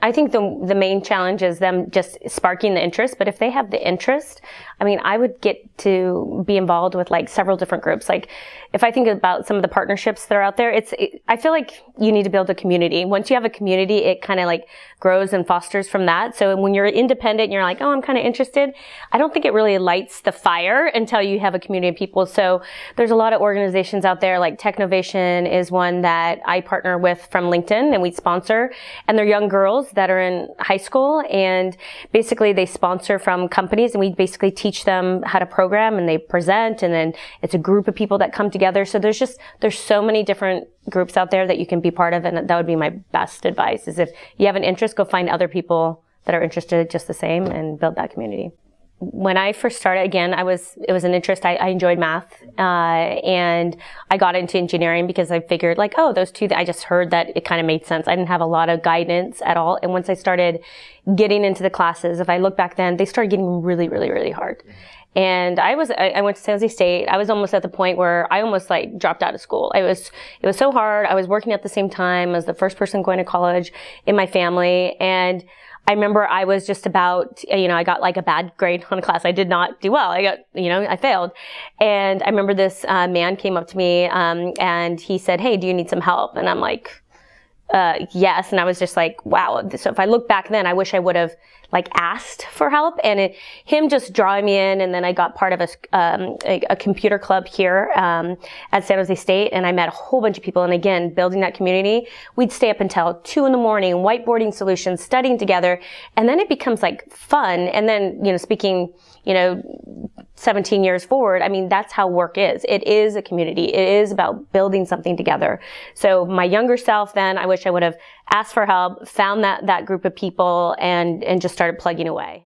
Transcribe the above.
I think the main challenge is them just sparking the interest. But if they have the interest, I mean, I would get to be involved with like several different groups. Like if I think about some of the partnerships that are out there, I feel like you need to build a community. Once you have a community, it kind of like grows and fosters from that. So when you're independent and you're like, oh, I'm kind of interested, I don't think it really lights the fire until you have a community of people. So there's a lot of organizations out there, like Technovation is one that I partner with from LinkedIn and we sponsor, and they're young girls that are in high school, and basically they sponsor from companies, and we basically teach them how to program, and they present, and then it's a group of people that come together. So there's so many different groups out there that you can be part of, and that would be my best advice is if you have an interest, go find other people that are interested just the same and build that community. When I first started, again, it was an interest. I enjoyed math, and I got into engineering because I figured like, oh, those two, I just heard that it kind of made sense. I didn't have a lot of guidance at all. And once I started getting into the classes, if I look back then, they started getting really, really, really hard. And I went to San Jose State. I was almost at the point where I almost like dropped out of school. It was so hard. I was working at the same time as the first person going to college in my family. And I remember I was just about, I got like a bad grade on a class. I did not do well. I failed. And I remember this man came up to me, and he said, hey, do you need some help? And I'm like, yes. And I was just like, wow. So if I look back then, I wish I would have like asked for help, and him just drawing me in. And then I got part of a computer club here, at San Jose State. And I met a whole bunch of people. And again, building that community, we'd stay up until 2 a.m, whiteboarding solutions, studying together. And then it becomes like fun. And then, speaking, 17 years forward, I mean, that's how work is. It is a community. It is about building something together. So my younger self then, I wish I would have asked for help, found that group of people, and just started plugging away.